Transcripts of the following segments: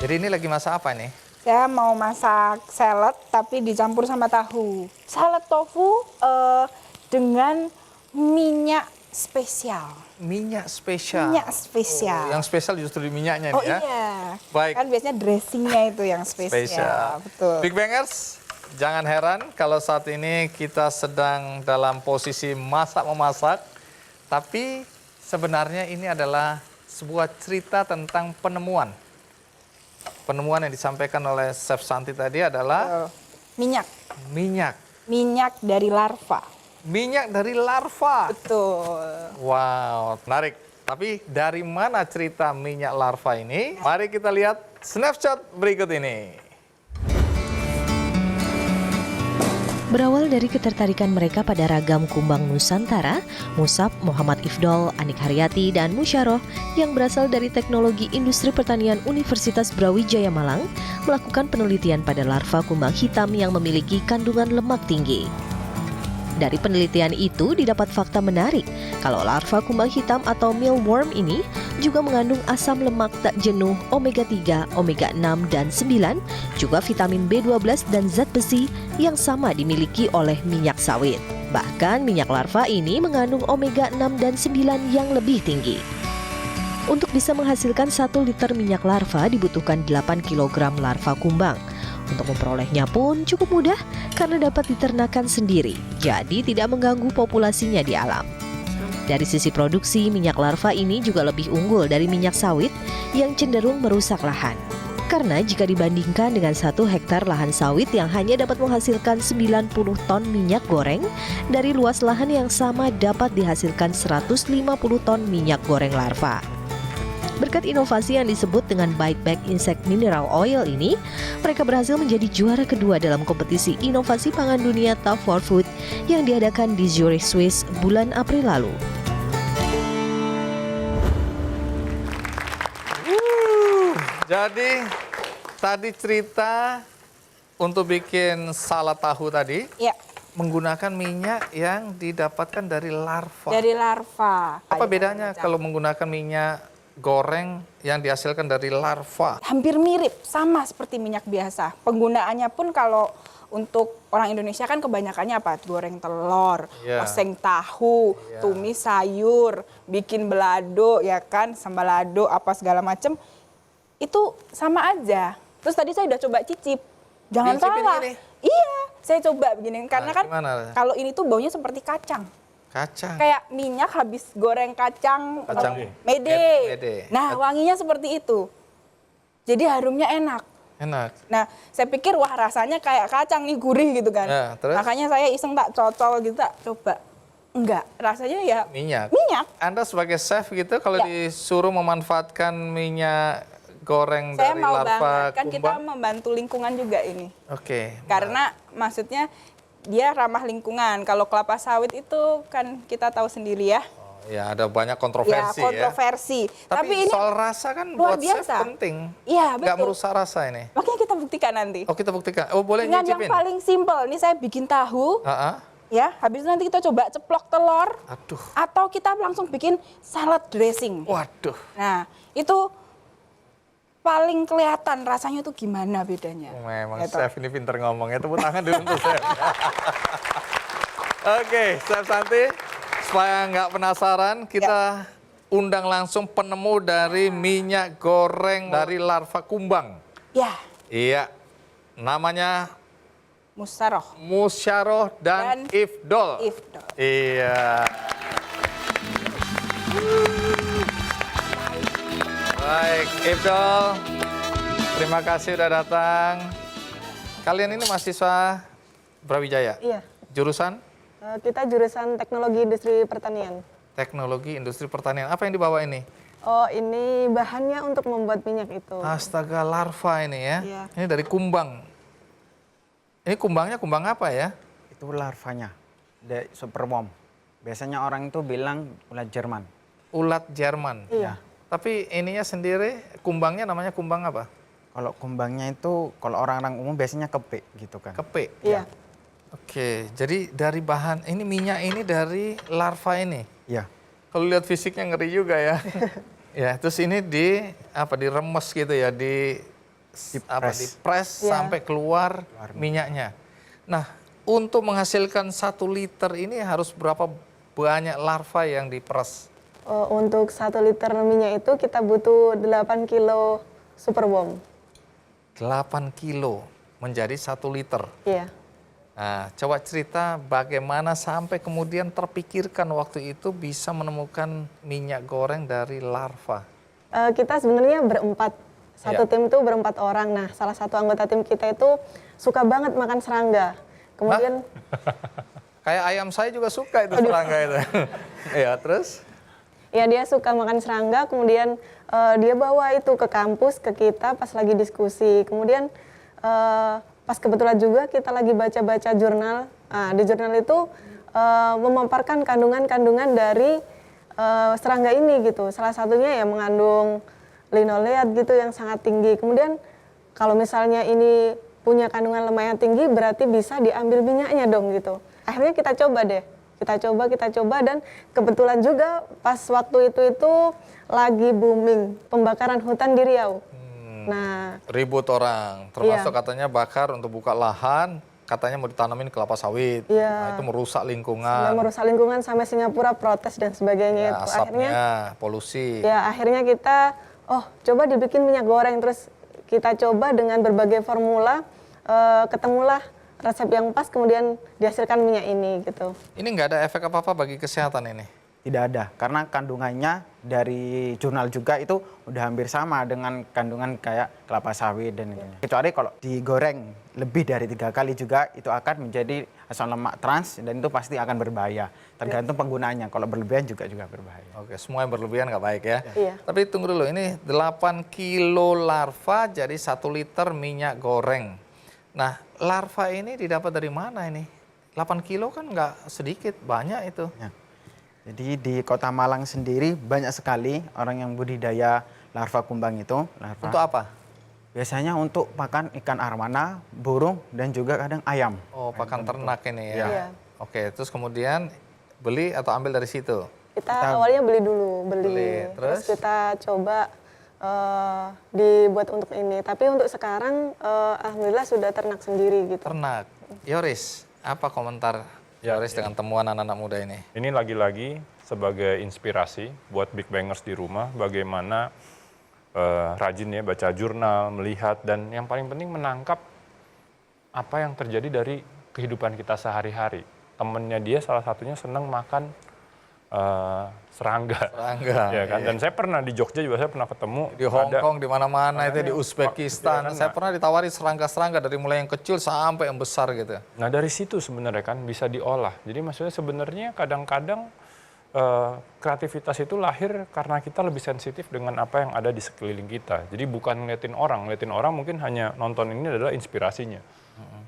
Jadi ini lagi masak apa nih? Saya mau masak salad tapi dicampur sama tahu. Salad tofu dengan minyak spesial. Minyak spesial. Minyak spesial. Yang spesial justru di minyaknya Oh nih ya. iya. Baik. Kan biasanya dressingnya itu yang spesial. Betul. Big Bangers, jangan heran kalau saat ini kita sedang dalam posisi masak-memasak. Tapi sebenarnya ini adalah sebuah cerita tentang penemuan. Penemuan yang disampaikan oleh Chef Santi tadi adalah minyak. minyak. Minyak dari larva. Minyak dari larva. Betul. Wow, menarik. Tapi dari mana cerita minyak larva ini? Mari kita lihat snapshot berikut ini. Berawal dari ketertarikan mereka pada ragam kumbang Nusantara, Musab, Muhammad Ifdol, Anik Haryati, dan Musyaroh yang berasal dari Teknologi Industri Pertanian Universitas Brawijaya Malang melakukan penelitian pada larva kumbang hitam yang memiliki kandungan lemak tinggi. Dari penelitian itu didapat fakta menarik kalau larva kumbang hitam atau mealworm ini juga mengandung asam lemak tak jenuh omega 3, omega 6, dan 9, juga vitamin B12 dan zat besi yang sama dimiliki oleh minyak sawit. Bahkan minyak larva ini mengandung omega 6 dan 9 yang lebih tinggi. Untuk bisa menghasilkan 1 liter minyak larva dibutuhkan 8 kg larva kumbang. Untuk memperolehnya pun cukup mudah karena dapat diternakan sendiri, jadi tidak mengganggu populasinya di alam. Dari sisi produksi, minyak larva ini juga lebih unggul dari minyak sawit yang cenderung merusak lahan. Karena jika dibandingkan dengan 1 hektar lahan sawit yang hanya dapat menghasilkan 90 ton minyak goreng, dari luas lahan yang sama dapat dihasilkan 150 ton minyak goreng larva. Berkat inovasi yang disebut dengan Biteback Insect Mineral Oil ini, mereka berhasil menjadi juara kedua dalam kompetisi inovasi pangan dunia Tough for Food yang diadakan di Zurich, Swiss bulan April lalu. Jadi tadi cerita untuk bikin salad tahu tadi Ya, menggunakan minyak yang didapatkan dari larva. dari larva. Apa bedanya kalau menggunakan minyak goreng yang dihasilkan dari larva? Hampir mirip, sama seperti minyak biasa. Penggunaannya pun kalau untuk orang Indonesia kan kebanyakannya apa? Goreng telur, Iya. oseng tahu, Iya. tumis sayur, bikin belado, ya kan, sambalado, apa segala macem. Itu sama aja. Terus tadi saya udah coba cicip. Jangan Dicicipin salah. gini? Iya, saya coba begini. Karena kan gimana? kalau ini tuh baunya seperti kacang. Kacang. Kayak minyak habis goreng kacang, Kacang mede. mede. Nah, wanginya seperti itu. Jadi harumnya enak. Enak. Nah, saya pikir wah rasanya kayak kacang nih, gurih gitu kan. Ya, terus? Makanya saya iseng tak cocol gitu, tak coba. Enggak, rasanya ya Minyak. minyak. Anda sebagai chef gitu kalau Ya. disuruh memanfaatkan minyak goreng Saya dari mau larva banget, kan kita kumbang. membantu lingkungan juga ini. Oke. Karena maksudnya dia ramah lingkungan. Kalau kelapa sawit itu kan kita tahu sendiri ya. Oh, ya ada banyak Ya, kontroversi ya. kontroversi. Tapi ini soal rasa kan luar buat chef biasa. penting. Iya, Nggak betul. merusak rasa ini. Makanya kita buktikan nanti. Oh kita buktikan. Oh boleh Dengan yang nyicipin? paling simpel, ini saya bikin tahu, Ah, ah. ya. Habis itu nanti kita coba ceplok telur, Aduh. atau kita langsung bikin salad dressing. Waduh. Nah, itu paling kelihatan rasanya tuh gimana bedanya. Memang Gitu. chef ini pinter ngomongnya. Tepuk tangan dulu untuk chef. Oke, Chef Santi. Supaya nggak penasaran, kita undang langsung penemu dari minyak goreng dari larva kumbang. Ya, Iya, namanya Musyaroh. Musyaroh dan Ifdol. Ifdol. Iya. Baik, Ifdol. Terima kasih udah datang. Kalian ini mahasiswa Brawijaya? Iya, Jurusan kita jurusan Teknologi Industri Pertanian. Teknologi Industri Pertanian. Apa yang dibawa ini? Oh, ini bahannya untuk membuat minyak itu. Astaga, larva ini ya. Iya. Ini dari kumbang. Ini kumbangnya kumbang apa ya? Itu larvanya, the superworm. Biasanya orang itu bilang ulat Jerman. Ulat Jerman. Iya. Tapi ininya sendiri, kumbangnya namanya kumbang apa? Kalau kumbangnya itu, kalau orang-orang umum biasanya kepik gitu kan. Kepe. Iya. Oke, jadi dari bahan, ini minyak ini dari larva ini. Iya. Kalau lihat fisiknya ngeri juga ya. Ya, terus ini diremes gitu ya, dipres Iya. sampai keluar minyaknya. Nah, untuk menghasilkan 1 liter ini harus berapa banyak larva yang diperas? Untuk 1 liter minyak itu kita butuh 8 kilo superworm. 8 kilo menjadi 1 liter. Iya. Nah, coba cerita bagaimana sampai kemudian terpikirkan waktu itu bisa menemukan minyak goreng dari larva. Kita sebenarnya berempat. Satu Iya. tim itu berempat orang. Nah, salah satu anggota tim kita itu suka banget makan serangga. Kemudian Kayak ayam saya juga suka itu serangga itu. Iya, terus? ya dia suka makan serangga, kemudian dia bawa itu ke kampus, ke kita pas lagi diskusi. Kemudian pas kebetulan juga kita lagi baca-baca jurnal. Nah, di jurnal itu memaparkan kandungan-kandungan dari serangga ini gitu. Salah satunya ya mengandung linoleat gitu yang sangat tinggi. Kemudian kalau misalnya ini punya kandungan lemak yang tinggi berarti bisa diambil minyaknya dong gitu. Akhirnya kita coba deh. Kita coba dan kebetulan juga pas waktu itu lagi booming pembakaran hutan di Riau. Nah, Ribut orang, termasuk Iya. katanya bakar untuk buka lahan, katanya mau ditanamin kelapa sawit. Iya. Nah, itu merusak sampai lingkungan. merusak lingkungan sampai Singapura protes dan sebagainya Ya, itu. asapnya, Akhirnya polusi. ya akhirnya kita coba dibikin minyak goreng, terus kita coba dengan berbagai formula, ketemulah resep yang pas, kemudian dihasilkan minyak ini gitu. Ini nggak ada efek apa-apa bagi kesehatan ini? Tidak ada, karena kandungannya dari jurnal juga itu udah hampir sama dengan kandungan kayak kelapa sawit dan ini. Kecuali kalau digoreng lebih dari 3 kali juga itu akan menjadi asam lemak trans dan itu pasti akan berbahaya. Tergantung penggunaannya, kalau berlebihan juga berbahaya. Oke, semua yang berlebihan nggak baik ya. Iya. Tapi tunggu dulu, ini 8 kilo larva jadi 1 liter minyak goreng. Nah, larva ini didapat dari mana ini? 8 kilo kan nggak sedikit, banyak itu. Ya. Jadi di Kota Malang sendiri banyak sekali orang yang budidaya larva kumbang itu. Larva. Untuk apa? Biasanya untuk pakan ikan arwana, burung, dan juga kadang ayam. Oh, pakan ternak ini ya. Iya. Oke, terus kemudian beli atau ambil dari situ? Kita awalnya beli dulu, Beli, terus terus? kita coba dibuat untuk ini. Tapi untuk sekarang alhamdulillah sudah ternak sendiri gitu. Ternak. Yoris, apa komentar Yoris dengan temuan anak-anak muda ini? Ini lagi-lagi sebagai inspirasi buat Big Bangers di rumah, bagaimana rajin ya baca jurnal, melihat, dan yang paling penting menangkap apa yang terjadi dari kehidupan kita sehari-hari. Temennya dia salah satunya senang makan serangga. Serangga, Ya kan? iya. Dan saya pernah di Jogja juga saya pernah ketemu. Di Hong ada- Kong, di mana-mana itu, di Makanya, Uzbekistan. iya kan, Saya Nak? pernah ditawari serangga-serangga dari mulai yang kecil sampai yang besar gitu. Nah dari situ sebenarnya kan bisa diolah. Jadi maksudnya sebenarnya kadang-kadang kreativitas itu lahir karena kita lebih sensitif dengan apa yang ada di sekeliling kita. Jadi bukan ngeliatin orang mungkin hanya nonton ini adalah inspirasinya.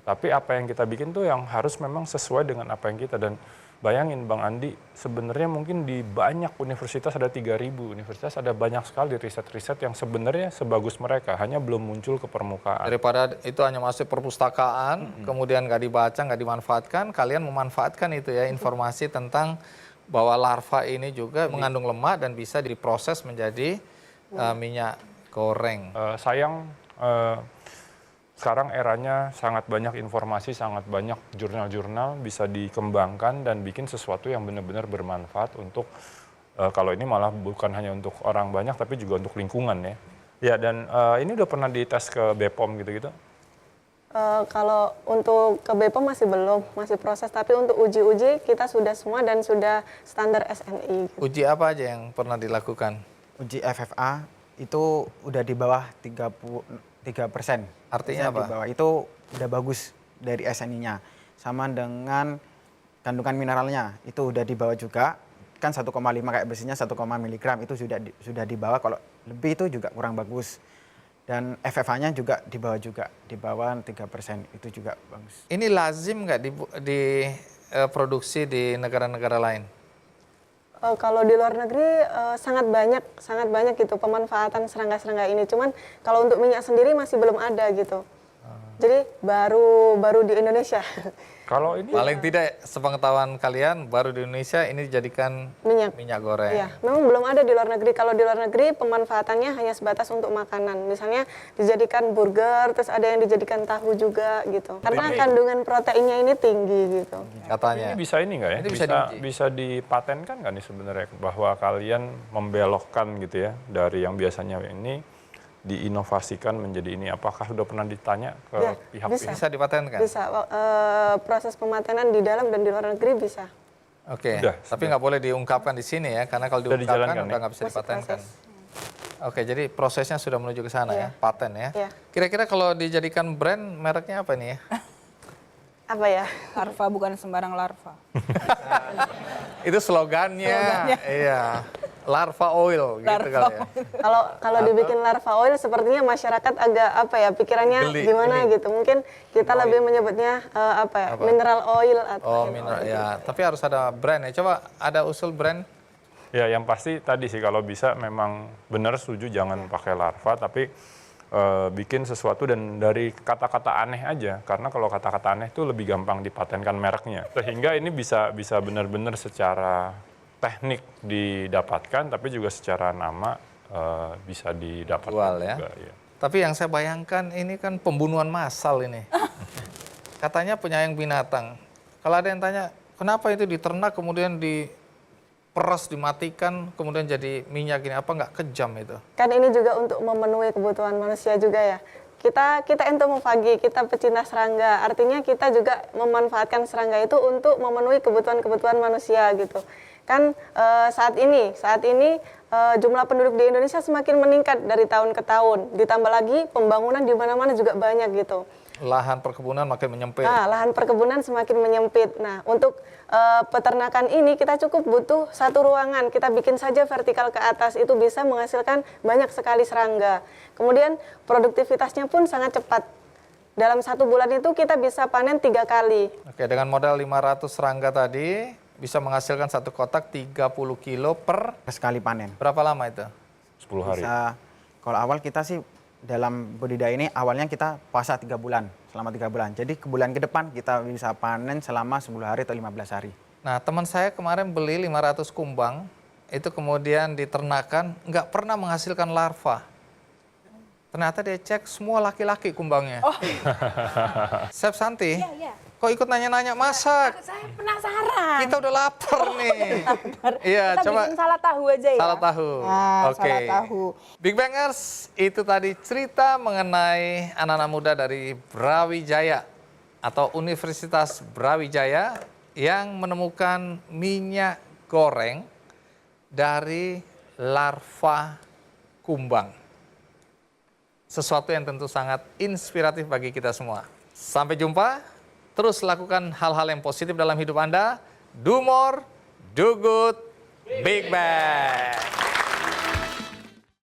Tapi apa yang kita bikin tuh yang harus memang sesuai dengan apa yang kita. Dan bayangin Bang Andi, sebenarnya mungkin di banyak universitas ada 3.000 universitas, ada banyak sekali riset-riset yang sebenarnya sebagus mereka, hanya belum muncul ke permukaan. Daripada itu hanya masuk perpustakaan, kemudian nggak dibaca, nggak dimanfaatkan, kalian memanfaatkan itu ya, informasi tentang bahwa larva ini juga mengandung lemak dan bisa diproses menjadi minyak goreng. Sayang sekarang eranya sangat banyak informasi, sangat banyak jurnal-jurnal bisa dikembangkan dan bikin sesuatu yang benar-benar bermanfaat untuk kalau ini malah bukan hanya untuk orang banyak tapi juga untuk lingkungan ya. Ya dan ini udah pernah dites ke BPOM gitu-gitu? Kalau untuk ke BPOM masih belum, masih proses. Tapi untuk uji-uji kita sudah semua dan sudah standar SNI. Uji apa aja yang pernah dilakukan? Uji FFA itu udah di bawah 33%. Artinya apa? Di bawah itu udah bagus dari SNI-nya. Sama dengan kandungan mineralnya itu udah di bawah juga. Kan 1,5 kayak besinya 1, miligram itu sudah di bawah. Kalau lebih itu juga kurang bagus. Dan FFA-nya juga di bawah 3%, itu juga bagus. Ini lazim nggak diproduksi di negara-negara lain? Kalau di luar negeri sangat banyak gitu pemanfaatan serangga-serangga ini. Cuman kalau untuk minyak sendiri masih belum ada gitu. Jadi baru di Indonesia. Kalau ini Paling tidak sepengetahuan kalian baru di Indonesia ini dijadikan minyak goreng. Iya, memang belum ada di luar negeri. Kalau di luar negeri pemanfaatannya hanya sebatas untuk makanan. Misalnya dijadikan burger, terus ada yang dijadikan tahu juga gitu. Karena kandungan proteinnya ini tinggi gitu. Katanya. ini bisa ini nggak ya? Ini bisa diuji. Bisa dipatenkan nggak nih sebenarnya bahwa kalian membelokkan gitu ya dari yang biasanya ini diinovasikan menjadi ini. Apakah sudah pernah ditanya ke Ya, pihak bisa. ini? Bisa dipatenkan? Bisa, proses pematenan di dalam dan di luar negeri bisa. Oke, Sudah, tapi nggak boleh diungkapkan di sini ya, karena kalau Sudah diungkapkan dijalankan udah ya? nggak bisa Masih dipatenkan. proses. Oke, jadi prosesnya sudah menuju ke sana ya, Iya. paten ya. Iya. Kira-kira kalau dijadikan brand, mereknya apa nih ya? Apa ya? Larva bukan sembarang larva. Itu slogannya. Iya, larva oil gitu Larva kali ya. Kalau dibikin larva oil sepertinya masyarakat agak apa ya pikirannya Geli, gimana geli. gitu. Mungkin kita lebih menyebutnya apa ya? Mineral oil atau Oh, mineral ya. Tapi harus ada brand ya. Coba ada usul brand. Ya, yang pasti tadi sih kalau bisa memang benar setuju jangan pakai larva, tapi bikin sesuatu dan dari kata-kata aneh aja. Karena kalau kata-kata aneh itu lebih gampang dipatenkan mereknya. Sehingga ini bisa benar-benar secara teknik didapatkan, tapi juga secara nama bisa didapatkan Jual ya. juga. Ya. Tapi yang saya bayangkan ini kan pembunuhan massal ini. Katanya penyayang binatang. Kalau ada yang tanya, kenapa itu diternak kemudian diperas, dimatikan, kemudian jadi minyak ini, apa nggak kejam itu? Kan ini juga untuk memenuhi kebutuhan manusia juga ya. Kita entomofagi, kita pecinta serangga. Artinya kita juga memanfaatkan serangga itu untuk memenuhi kebutuhan-kebutuhan manusia gitu. Kan saat ini jumlah penduduk di Indonesia semakin meningkat dari tahun ke tahun. Ditambah lagi pembangunan di mana-mana juga banyak gitu. Lahan perkebunan makin menyempit. Nah, lahan perkebunan semakin menyempit. Nah, untuk peternakan ini kita cukup butuh satu ruangan. Kita bikin saja vertikal ke atas, itu bisa menghasilkan banyak sekali serangga. Kemudian produktivitasnya pun sangat cepat. Dalam 1 bulan itu kita bisa panen 3 kali. Oke, dengan modal 500 serangga tadi, bisa menghasilkan satu kotak 30 kilo per Sekali panen. berapa lama itu? 10 hari. Bisa, kalau awal kita sih dalam budidaya ini awalnya kita puasa 3 bulan, selama 3 bulan. Jadi ke bulan ke depan kita bisa panen selama 10 hari atau 15 hari. Nah, teman saya kemarin beli 500 kumbang, itu kemudian diternakan, nggak pernah menghasilkan larva. Ternyata dia cek semua laki-laki kumbangnya. Oh. Chef Santi, Iya. kok ikut nanya-nanya masak? Saya penasaran. Kita udah lapar nih. Iya, Kita coba bikin salah tahu aja ya. salah tahu. Nah, Oke. salah tahu. Big Bangers, itu tadi cerita mengenai anak-anak muda dari Brawijaya atau Universitas Brawijaya yang menemukan minyak goreng dari larva kumbang. Sesuatu yang tentu sangat inspiratif bagi kita semua. Sampai jumpa, terus lakukan hal-hal yang positif dalam hidup Anda. Do more, do good, Big Bang.